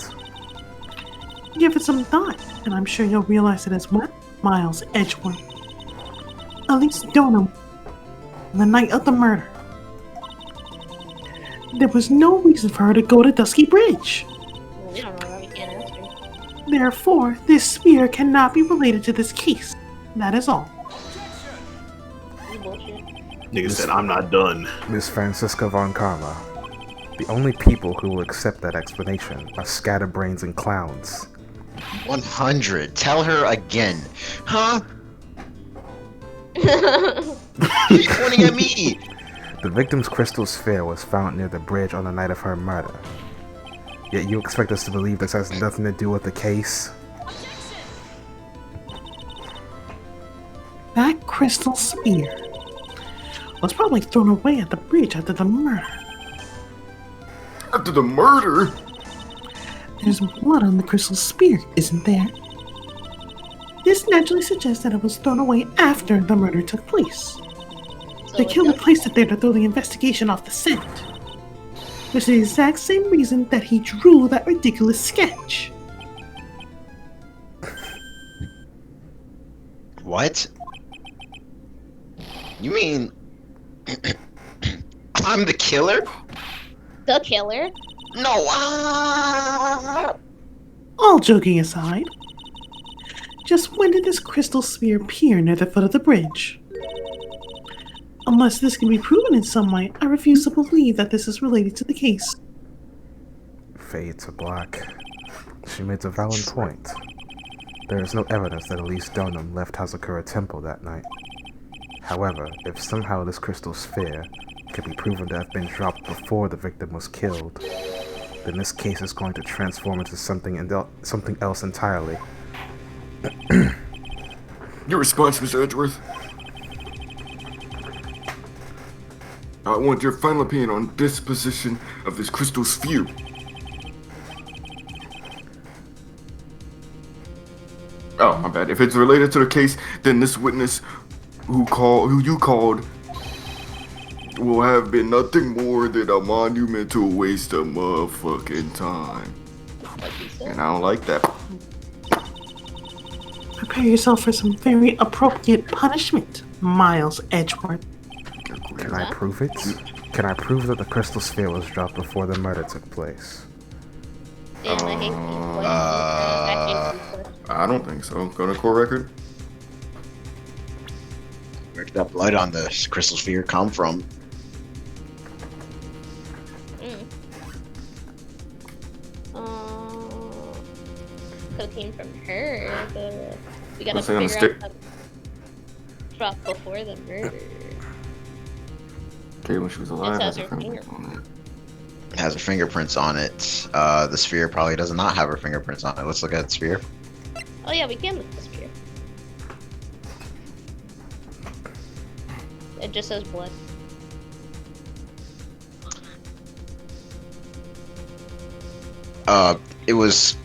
Give it some thought, and I'm sure you'll realize it as well, Miles Edgeworth. Elise Donham, the night of the murder. There was no reason for her to go to Dusky Bridge. Well, we don't know that. We can't ask her. Therefore, this spear cannot be related to this case. That is all. You bullshit. Nigga said, I'm not done. Miss Francisca von Karma. The only people who will accept that explanation are scatterbrains and clowns. 100. Tell her again. Huh? She's pointing at me. The victim's crystal sphere was found near the bridge on the night of her murder. Yet you expect us to believe this has nothing to do with the case? That crystal spear was probably thrown away at the bridge after the murder. After the murder? There's blood on the crystal spear, isn't there? This naturally suggests that it was thrown away after the murder took place. So The killer placed it there to throw the investigation off the scent. Which is the exact same reason that he drew that ridiculous sketch. What? You mean I'm the killer? The killer? No. All joking aside, just when did this crystal spear appear near the foot of the bridge? Unless this can be proven in some way, I refuse to believe that this is related to the case. Fade to black. She makes a valid point. There is no evidence that Elise Donham left Hazakura Temple that night. However, if somehow this crystal sphere could be proven to have been dropped before the victim was killed, then this case is going to transform into something else entirely. Your response, Mr. Edgeworth? I want your final opinion on disposition of this crystal sphere. Oh, my bad. If it's related to the case, then this witness who you called will have been nothing more than a monumental waste of motherfucking time. And I don't like that. Prepare yourself for some very appropriate punishment, Miles Edgeworth. Can I prove it? Can I prove that the crystal sphere was dropped before the murder took place? I don't think so. Go to court record. Where did that blood on the crystal sphere come from? Could have came from her, but we gotta Let's say figure out what dropped before the murder. Okay, when she was alive, It has has her her fingerprints on it. It has her fingerprints on it. The sphere probably does not have her fingerprints on it. Let's look at the sphere. Oh yeah, we can look at the sphere. It just says blood. It was.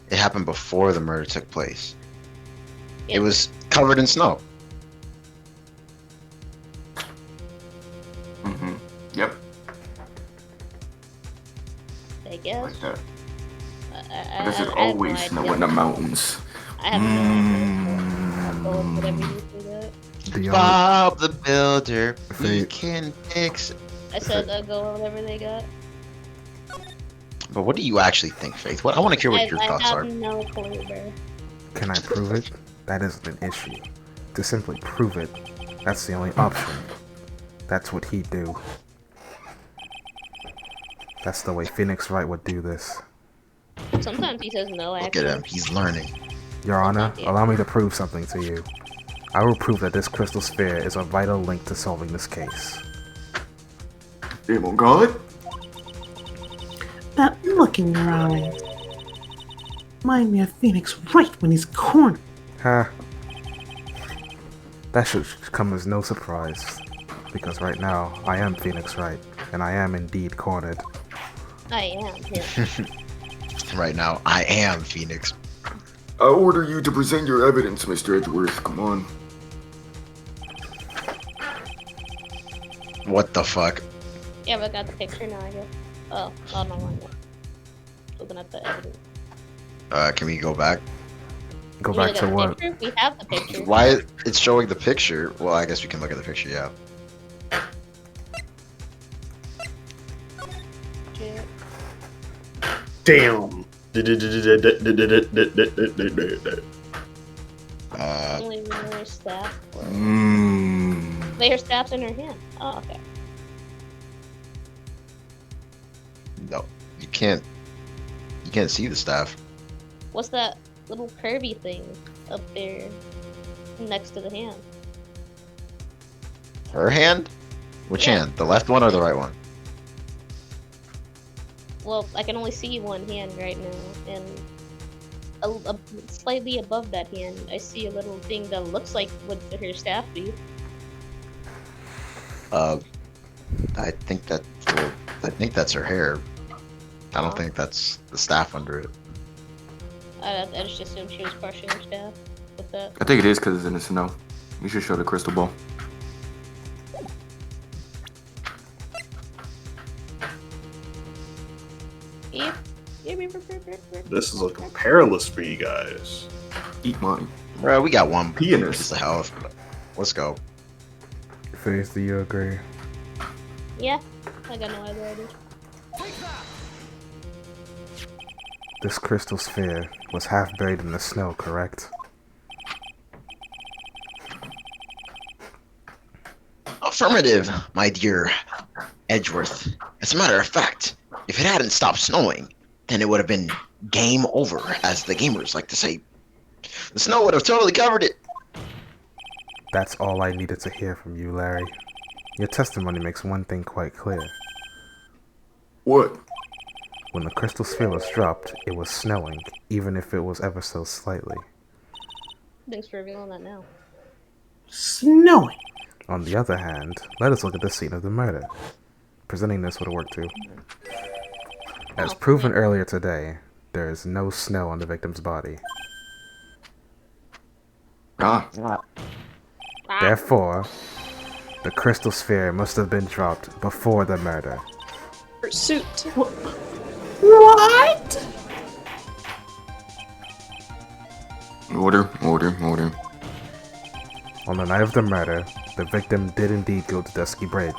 It happened before the murder took place. Yeah. It was covered in snow. Mm-hmm. Yep. I guess. Like that. I This is have always no snow idea. in the mountains. I have no idea. Whatever you do that. Bob the Builder, we Phaith. can fix it. I said go whatever they got. But what do you actually think, Faith? What I want to hear what your thoughts I are. have no clue, bro. Can I prove it? That isn't an issue. To simply prove it, that's the only option. That's what he'd do. That's the way Phoenix Wright would do this. Sometimes he says no, Look actually. at him, he's learning. Your Honor, allow me to prove something to you. I will prove that this crystal sphere is a vital link to solving this case. Name on God? That look in your eye. Remind me of Phoenix Wright when he's cornered. Huh. That should come as no surprise. Because right now, I am Phoenix Wright, and I am indeed cornered. I am, yeah. Right now, I am Phoenix. I order you to present your evidence, Mr. Edgeworth. Come on. What the fuck? Yeah, but I got the picture now, I guess. Oh, no, no. Looking at the evidence. Can we go back? Go We back look to at the what? picture? We have the picture. Why it's showing the picture? Well, I guess we can look at the picture, yeah. Yeah. Damn. Only her staff. Mmm. Wait, her staff's in her hand. Oh, okay. No, you can't see the staff. What's that little curvy thing up there next to the hand? Her hand? Which Yeah. hand? The left one or the right one? Well, I can only see one hand right now, and slightly above that hand, I see a little thing that looks like what her staff be. I think that's her hair. I don't think that's the staff under it. I just assumed she was crushing her staff with that. I think it is because it's in the snow. You should show the crystal ball. This is looking perilous for you guys. Eat mine. Bro, we got one Pianist. piece of health. Let's go. Phaith, do you agree? Yeah, I got no other idea. This crystal sphere was half buried in the snow, correct? Affirmative, my dear Edgeworth. As a matter of fact, if it hadn't stopped snowing, then it would have been game over, as the gamers like to say. The snow would have totally covered it. That's all I needed to hear from you, Larry. Your testimony makes one thing quite clear. What? When the crystal sphere was dropped, it was snowing, even if it was ever so slightly. Thanks for revealing that now. Snowing. On the other hand, let us look at the scene of the murder. Presenting this would work too. As proven earlier today, there is no snow on the victim's body. Ah. Therefore, The crystal sphere must have been dropped before the murder. Pursuit. What? Order. On the night of the murder, the victim did indeed go to Dusky Bridge.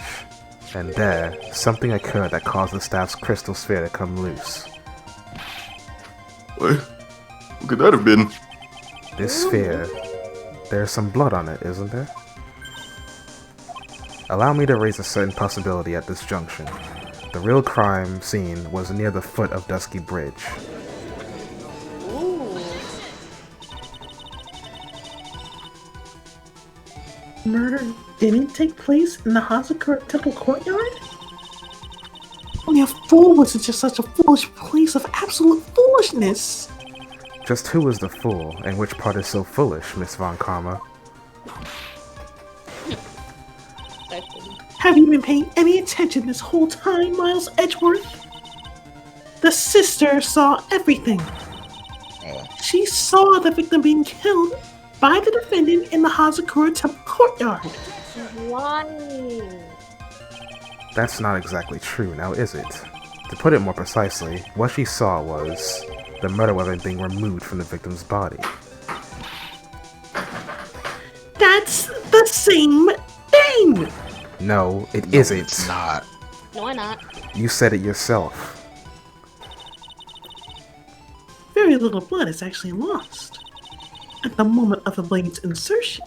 And there, something occurred that caused the staff's crystal sphere to come loose. What could that have been? This sphere, there's some blood on it, isn't there? Allow me to raise a certain possibility at this junction. The real crime scene was near the foot of Dusky Bridge. Ooh. Murder didn't take place in the Hazakura Temple courtyard? Only a fool would suggest such a foolish place of absolute foolishness. Just who is the fool, and which part is so foolish, Miss Von Karma? Have you been paying any attention this whole time, Miles Edgeworth? The sister saw everything. She saw the victim being killed by the defendant in the Hazakura Temple courtyard. Why? That's not exactly true, now is it? To put it more precisely, what she saw was the murder weapon being removed from the victim's body. That's the same thing! No, it No, isn't. It's not. No, why not? You said it yourself. Very little blood is actually lost at the moment of the blade's insertion.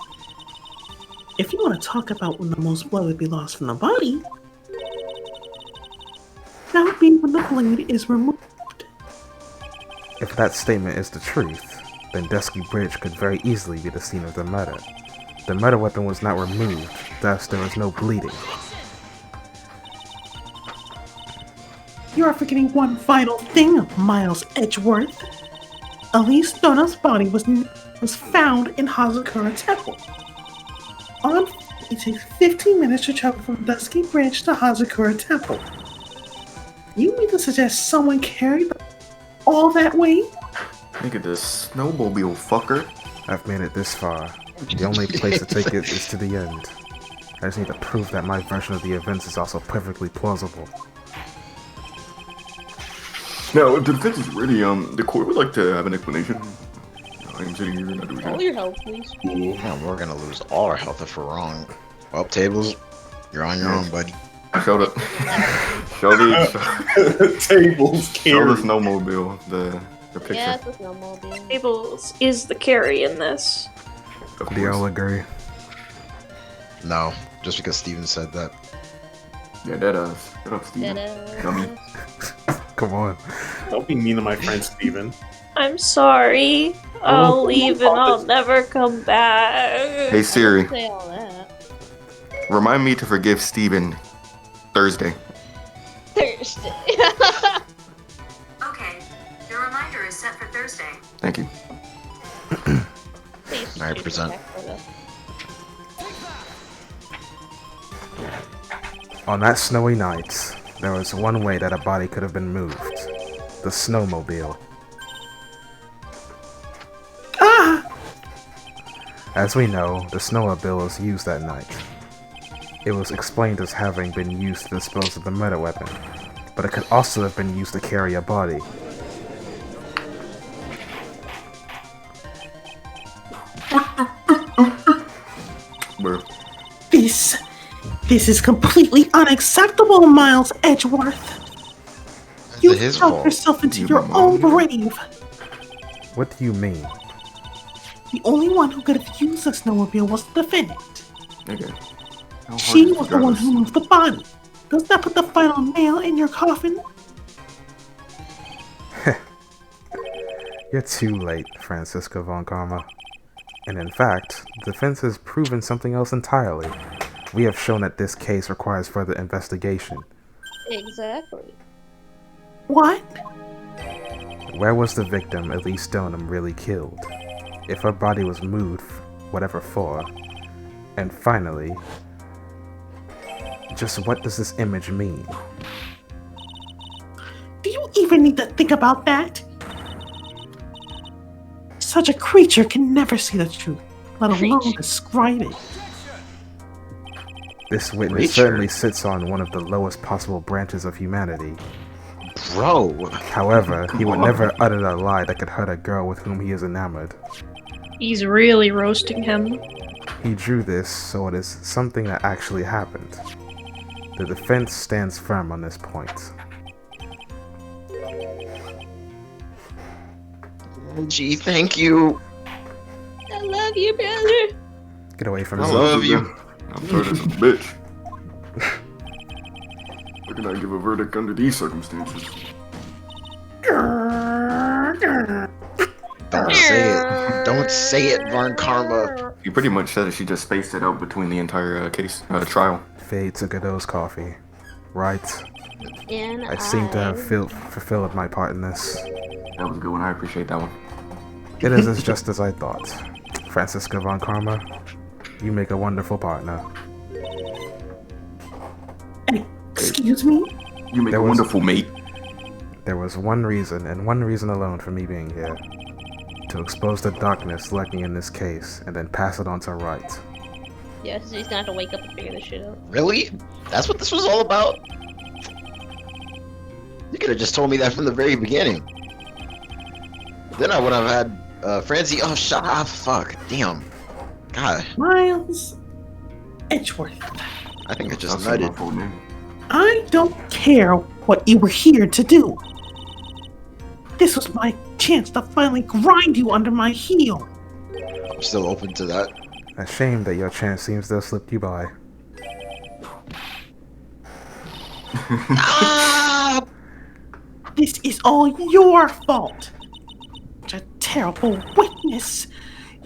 If you want to talk about when the most blood would be lost from the body, that would be when the blade is removed. If that statement is the truth, then Dusky Bridge could very easily be the scene of the murder. The murder weapon was not removed, thus there was no bleeding. You are forgetting one vital thing, Miles Edgeworth. Elise Dona's body was found in Hazakura Temple. It takes 15 minutes to travel from Dusky Bridge to Hazakura Temple. You mean to suggest someone carried all that way? Look at this snowmobile fucker. I've made it this far. The only place to take it is to the end. I just need to prove that my version of the events is also perfectly plausible. Now, if the defense is ready, the court would like to have an explanation. I'm sitting here not doing All that. your health, please. Yeah, we're gonna lose all our health if we're wrong. Well, Tablez, you're on your own, buddy. Show the Tables show the carry. snowmobile, the picture. Yeah, it's a snowmobile. Tablez is the carry in this. Of Do y'all course. agree? No, just because Steven said that. Yeah, that up, Steven. Dummy. Come on. Don't be mean to my friend Steven. I'm sorry. I'll leave and I'll never come back. Hey Siri, Say all that. remind me to forgive Steven Thursday. Thursday. Okay, your reminder is set for Thursday. Thank you. Please 9%. check for this. On that snowy night, there was one way that a body could have been moved. The snowmobile. Ah! As we know, the snowmobile was used that night. It was explained as having been used to dispose of the murder weapon, but it could also have been used to carry a body. Where? This is completely unacceptable, Miles Edgeworth. You Is it his talked fault? yourself into You your mama. own grave. What do you mean? The only one who could have used the snowmobile was the defendant. Okay. How hard She is it was to the one drive who moved the body. Does that put the final nail in your coffin? You're too late, Francisca Von Karma. And in fact, the defense has proven something else entirely. We have shown that this case requires further investigation. Exactly. What? Where was the victim, Elise Stoneham, really killed? If her body was moved, whatever for? And finally, just what does this image mean? Do you even need to think about that? Such a creature can never see the truth, let alone describe it. This witness Richard? certainly sits on one of the lowest possible branches of humanity. Bro. However, he would Come on. never utter a lie that could hurt a girl with whom he is enamored. He's really roasting him. He drew this, so it is something that actually happened. The defense stands firm on this point. Gee, thank you. I love you, brother. Get away from I me. love you. I'm tired of some bitch. How can I give a verdict under these circumstances? Don't say it. Don't say it, Varn Karma. You pretty much said that she just spaced it out between the entire trial. Phaith to Godot's coffee. Right. And I seem to have fulfilled my part in this. That was a good one. I appreciate that one. It is as just as I thought. Francisca von Karma, you make a wonderful partner. Excuse me? You make There a was- wonderful mate. There was one reason, and one reason alone for me being here. To expose the darkness lurking in this case, and then pass it on to Wright. Yeah, so he's gonna have to wake up and figure this shit out. Really? That's what this was all about? You could have just told me that from the very beginning. Then I would have had Francie. Oh, shut up. Fuck. Damn. God. Miles Edgeworth. I think I just That's my nutted. full name. I don't care what you were here to do. This was my chance to finally grind you under my heel. I'm still open to that. A shame that your chance seems to have slipped you by. Ah! This is all your fault. Such a terrible witness.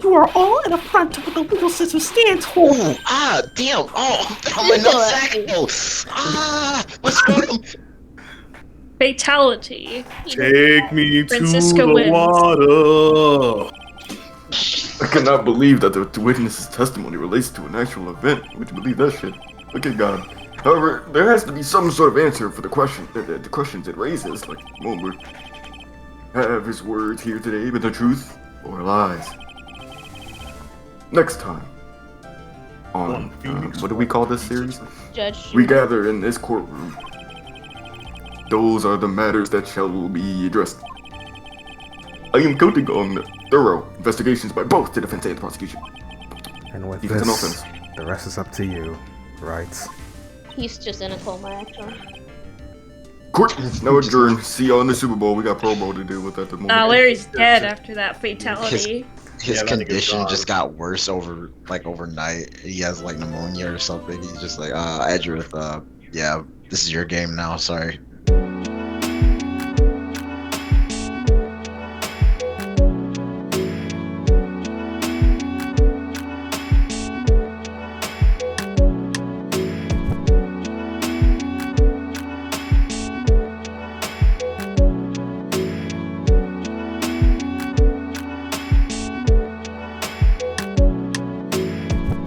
You are all an affront to what the legal system stands for. Ooh, ah, damn. Oh, my nutsack. Oh, ah, what's going on? Fatality. Take me Francisca to the wins. water. I cannot believe that the witness's testimony relates to an actual event. Would you believe that shit? Look at God. However, there has to be some sort of answer for the questions it raises. Like, well, have his words here today been the truth or lies? Next time on what do we call this series? Judge. We gather in this courtroom. Those are the matters that shall be addressed. I am counting on thorough investigations by both the defense and the prosecution. And with Defense and this, offense. the rest is up to you, Right? He's just in a coma, actually. Court is now adjourned. See y'all in the Super Bowl. We got Pro Bowl to deal with at the moment. Larry's dead after that fatality. His Yeah, that nigga's condition gone. just got worse overnight. He has like pneumonia or something. He's just like, Edgeworth, yeah, this is your game now. Sorry.